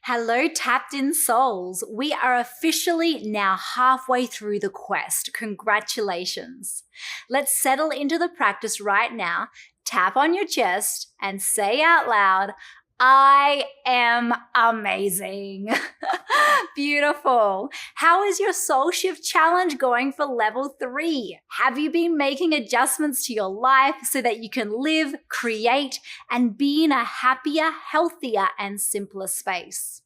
Hello, Tapped In Souls. We are officially now halfway through the quest. Congratulations. Let's settle into the practice right now. Tap on your chest and say out loud, I am amazing. Beautiful. How is your Soul Shift Challenge going for level 3? Have you been making adjustments to your life so that you can live, create, and be in a happier, healthier, and simpler space?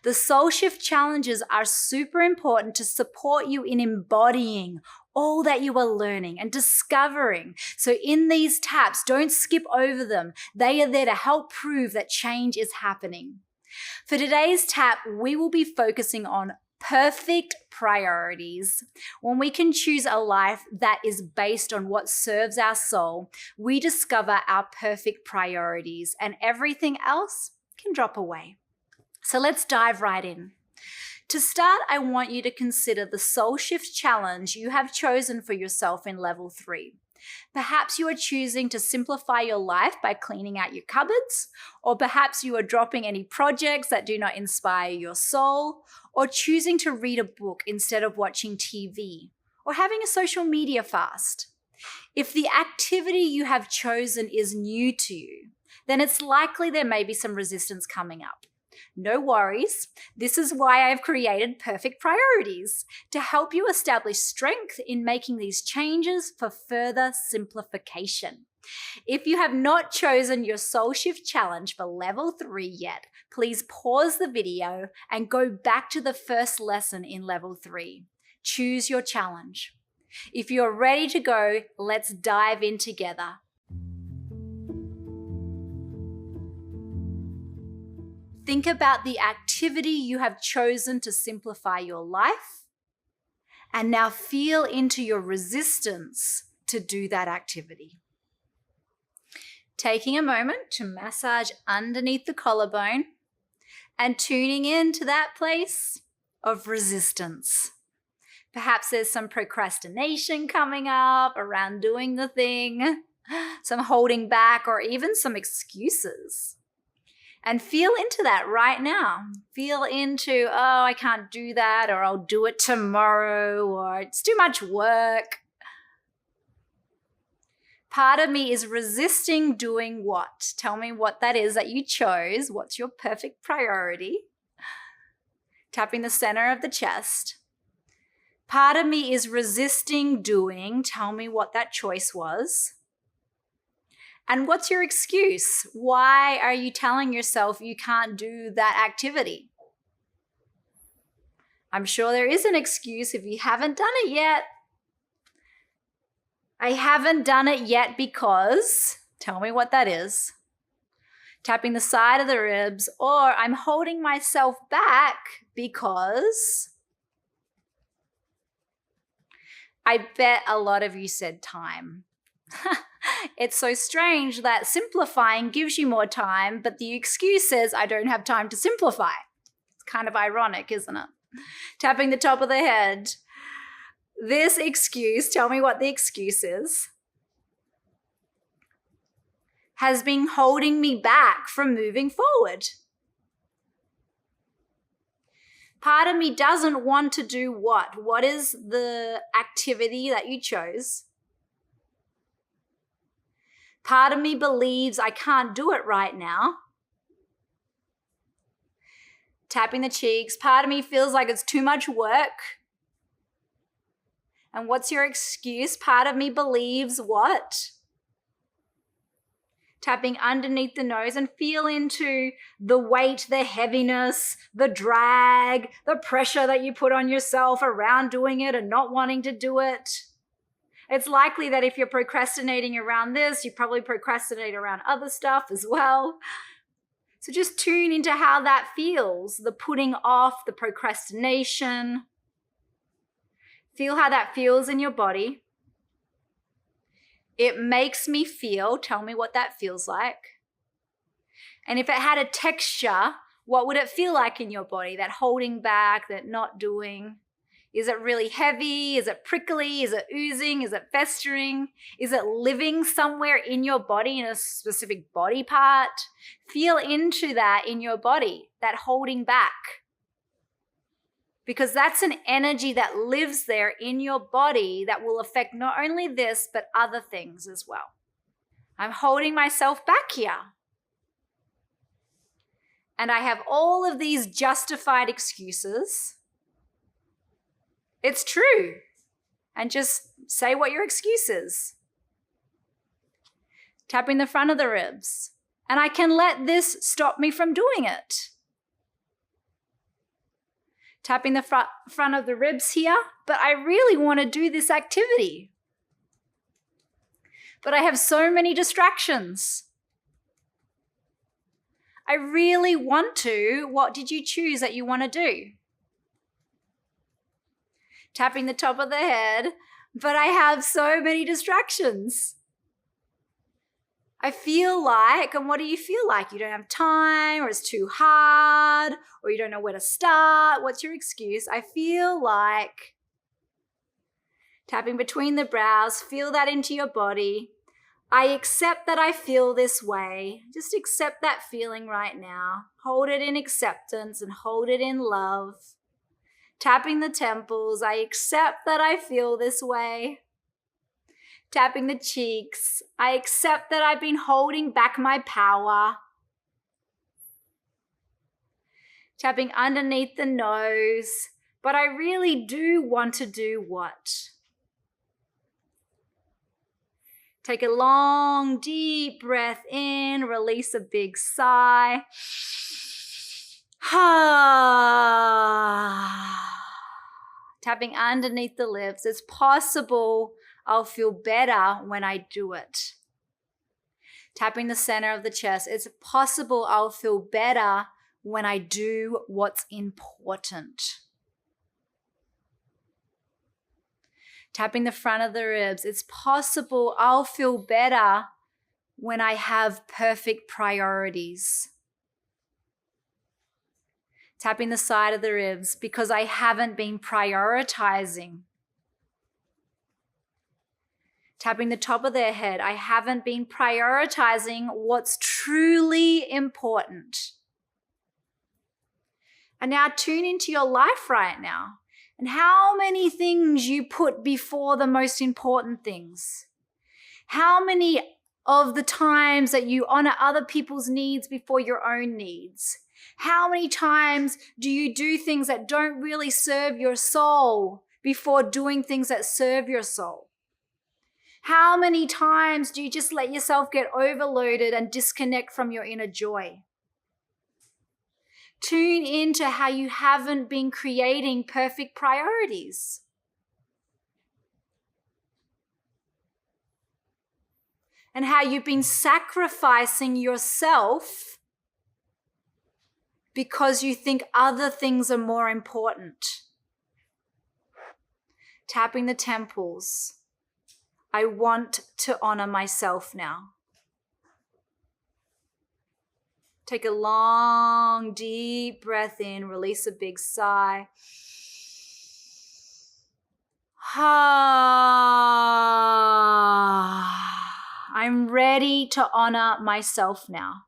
The Soul Shift Challenges are super important to support you in embodying all that you are learning and discovering. So in these taps, don't skip over them. They are there to help prove that change is happening. For today's tap, we will be focusing on perfect priorities. When we can choose a life that is based on what serves our soul, we discover our perfect priorities and everything else can drop away. So let's dive right in. To start, I want you to consider the Soul Shift Challenge you have chosen for yourself in level 3. Perhaps you are choosing to simplify your life by cleaning out your cupboards, or perhaps you are dropping any projects that do not inspire your soul, or choosing to read a book instead of watching TV, or having a social media fast. If the activity you have chosen is new to you, then it's likely there may be some resistance coming up. No worries. This is why I've created Perfect Priorities, to help you establish strength in making these changes for further simplification. If you have not chosen your Soul Shift Challenge for level 3 yet, please pause the video and go back to the first lesson in level 3. Choose your challenge. If you're ready to go, let's dive in together. Think about the activity you have chosen to simplify your life, and now feel into your resistance to do that activity. Taking a moment to massage underneath the collarbone and tuning into that place of resistance. Perhaps there's some procrastination coming up around doing the thing, some holding back, or even some excuses. And feel into that right now. Feel into, oh, I can't do that, or I'll do it tomorrow, or it's too much work. Part of me is resisting doing what? Tell me what that is that you chose. What's your perfect priority? Tapping the center of the chest. Part of me is resisting doing. Tell me what that choice was. And what's your excuse? Why are you telling yourself you can't do that activity? I'm sure there is an excuse if you haven't done it yet. I haven't done it yet because, tell me what that is. Tapping the side of the ribs, or I'm holding myself back because I bet a lot of you said time. It's so strange that simplifying gives you more time, but the excuse says I don't have time to simplify. It's kind of ironic, isn't it? Tapping the top of the head. This excuse, tell me what the excuse is, has been holding me back from moving forward. Part of me doesn't want to do what? What is the activity that you chose? Part of me believes I can't do it right now. Tapping the cheeks. Part of me feels like it's too much work. And what's your excuse? Part of me believes what? Tapping underneath the nose and feel into the weight, the heaviness, the drag, the pressure that you put on yourself around doing it and not wanting to do it. It's likely that if you're procrastinating around this, you probably procrastinate around other stuff as well. So just tune into how that feels, the putting off, the procrastination. Feel how that feels in your body. It makes me feel, tell me what that feels like. And if it had a texture, what would it feel like in your body? That holding back, that not doing. Is it really heavy? Is it prickly? Is it oozing? Is it festering? Is it living somewhere in your body, in a specific body part? Feel into that in your body, that holding back. Because that's an energy that lives there in your body that will affect not only this, but other things as well. I'm holding myself back here. And I have all of these justified excuses. It's true. And just say what your excuse is. Tapping the front of the ribs. And I can let this stop me from doing it. Tapping the front of the ribs here, but I really want to do this activity. But I have so many distractions. I really want to. What did you choose that you want to do? Tapping the top of the head, but I have so many distractions. I feel like, and what do you feel like? You don't have time, or it's too hard, or you don't know where to start. What's your excuse? I feel like. Tapping between the brows, feel that into your body. I accept that I feel this way. Just accept that feeling right now. Hold it in acceptance and hold it in love. Tapping the temples, I accept that I feel this way. Tapping the cheeks, I accept that I've been holding back my power. Tapping underneath the nose, but I really do want to do what? Take a long, deep breath in, release a big sigh. Tapping underneath the lips. It's possible I'll feel better when I do it. Tapping the center of the chest. It's possible I'll feel better when I do what's important. Tapping the front of the ribs. It's possible I'll feel better when I have perfect priorities. Tapping the side of the ribs because I haven't been prioritizing. Tapping the top of their head. I haven't been prioritizing what's truly important. And now tune into your life right now and how many things you put before the most important things. How many of the times that you honor other people's needs before your own needs. How many times do you do things that don't really serve your soul before doing things that serve your soul? How many times do you just let yourself get overloaded and disconnect from your inner joy? Tune into how you haven't been creating perfect priorities. And how you've been sacrificing yourself because you think other things are more important. Tapping the temples. I want to honor myself now. Take a long, deep breath in, release a big sigh. I'm ready to honor myself now.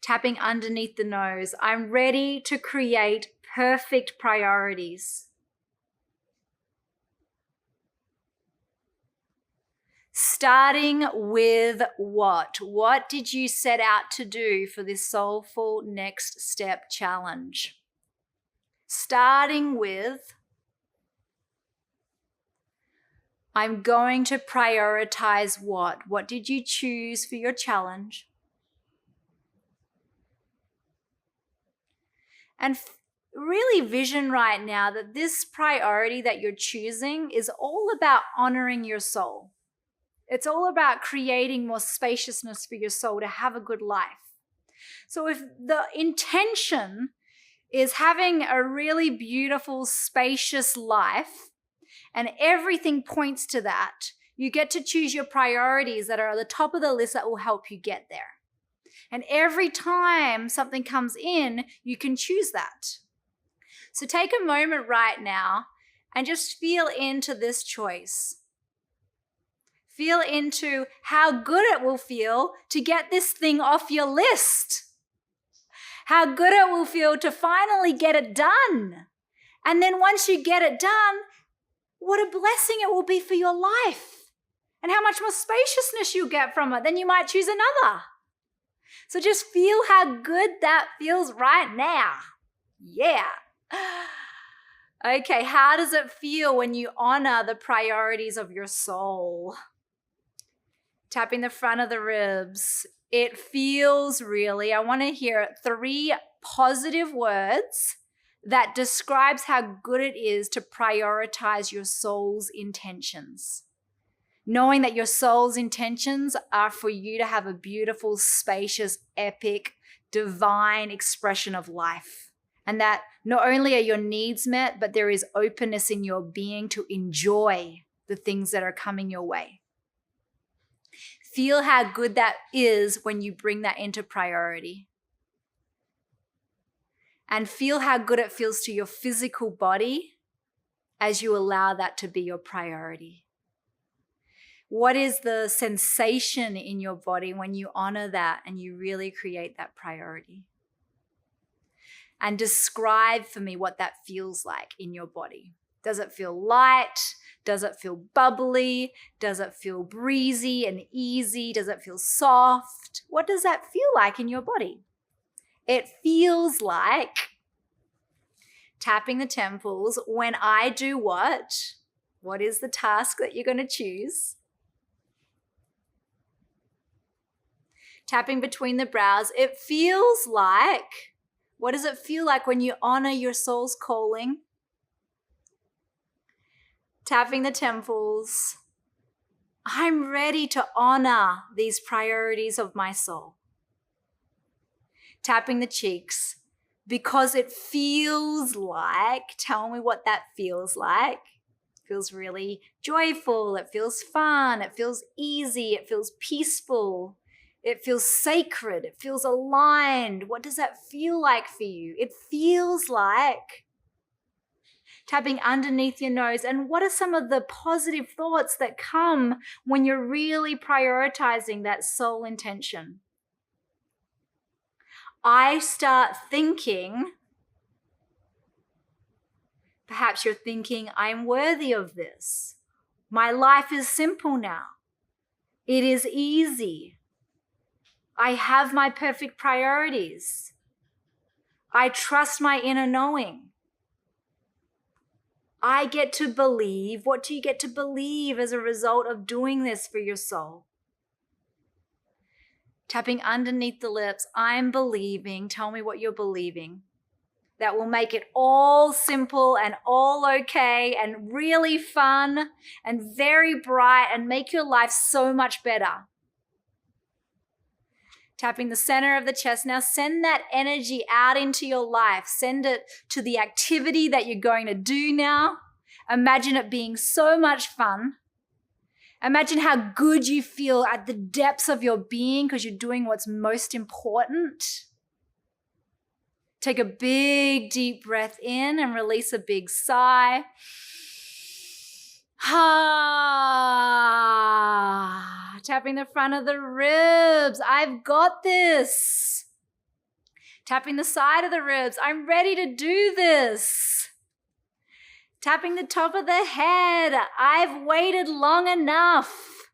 Tapping underneath the nose. I'm ready to create perfect priorities. Starting with what? What did you set out to do for this Soulful Next Step challenge? Starting with, I'm going to prioritize what? What did you choose for your challenge? And really vision right now that this priority that you're choosing is all about honoring your soul. It's all about creating more spaciousness for your soul to have a good life. So if the intention is having a really beautiful, spacious life, and everything points to that, you get to choose your priorities that are at the top of the list that will help you get there. And every time something comes in, you can choose that. So take a moment right now and just feel into this choice. Feel into how good it will feel to get this thing off your list. How good it will feel to finally get it done. And then once you get it done, what a blessing it will be for your life. And how much more spaciousness you'll get from it. Then you might choose another. So just feel how good that feels right now. Yeah. Okay, how does it feel when you honor the priorities of your soul? Tapping the front of the ribs. It feels really, I want to hear 3 positive words that describes how good it is to prioritize your soul's intentions. Knowing that your soul's intentions are for you to have a beautiful, spacious, epic, divine expression of life. And that not only are your needs met, but there is openness in your being to enjoy the things that are coming your way. Feel how good that is when you bring that into priority. And feel how good it feels to your physical body as you allow that to be your priority. What is the sensation in your body when you honor that and you really create that priority? And describe for me what that feels like in your body. Does it feel light? Does it feel bubbly? Does it feel breezy and easy? Does it feel soft? What does that feel like in your body? It feels like tapping the temples when I do what? What is the task that you're going to choose? Tapping between the brows. It feels like, what does it feel like when you honor your soul's calling? Tapping the temples. I'm ready to honor these priorities of my soul. Tapping the cheeks because it feels like, tell me what that feels like. It feels really joyful. It feels fun. It feels easy. It feels peaceful. It feels sacred. It feels aligned. What does that feel like for you? It feels like tapping underneath your nose. And what are some of the positive thoughts that come when you're really prioritizing that soul intention? I start thinking, perhaps you're thinking, I'm worthy of this. My life is simple now. It is easy. I have my perfect priorities. I trust my inner knowing. I get to believe. What do you get to believe as a result of doing this for your soul? Tapping underneath the lips, I'm believing. Tell me what you're believing. That will make it all simple and all okay and really fun and very bright and make your life so much better. Tapping the center of the chest. Now send that energy out into your life. Send it to the activity that you're going to do now. Imagine it being so much fun. Imagine how good you feel at the depths of your being because you're doing what's most important. Take a big, deep breath in and release a big sigh. Tapping the front of the ribs. I've got this. Tapping the side of the ribs. I'm ready to do this. Tapping the top of the head. I've waited long enough.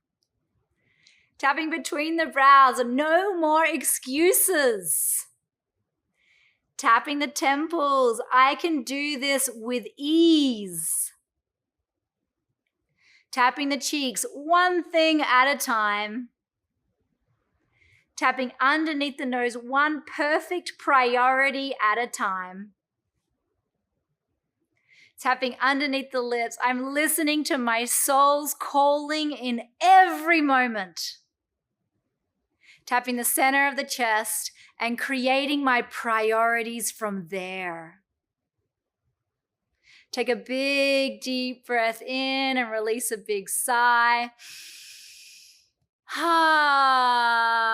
Tapping between the brows. No more excuses. Tapping the temples. I can do this with ease. Tapping the cheeks, one thing at a time. Tapping underneath the nose, one perfect priority at a time. Tapping underneath the lips. I'm listening to my soul's calling in every moment. Tapping the center of the chest and creating my priorities from there. Take a big, deep breath in and release a big sigh. Ah,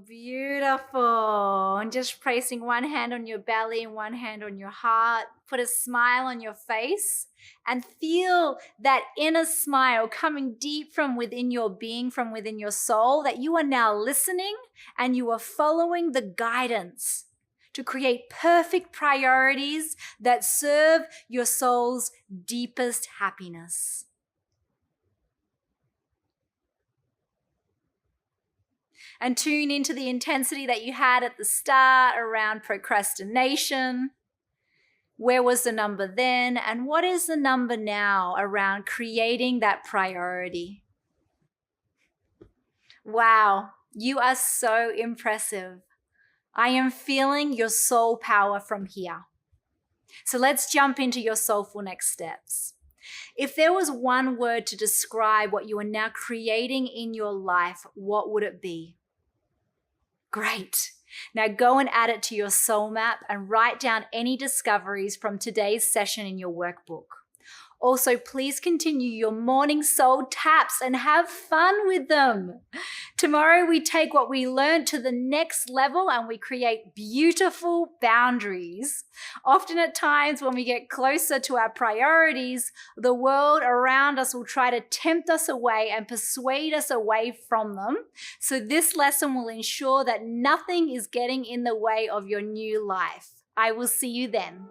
beautiful. And just placing one hand on your belly and one hand on your heart. Put a smile on your face and feel that inner smile coming deep from within your being, from within your soul, that you are now listening and you are following the guidance to create perfect priorities that serve your soul's deepest happiness. And tune into the intensity that you had at the start around procrastination. Where was the number then? And what is the number now around creating that priority? Wow, you are so impressive. I am feeling your soul power from here. So let's jump into your soulful next steps. If there was one word to describe what you are now creating in your life, what would it be? Great. Now go and add it to your soul map and write down any discoveries from today's session in your workbook. Also, please continue your morning soul taps and have fun with them. Tomorrow, we take what we learned to the next level and we create beautiful boundaries. Often at times when we get closer to our priorities, the world around us will try to tempt us away and persuade us away from them. So this lesson will ensure that nothing is getting in the way of your new life. I will see you then.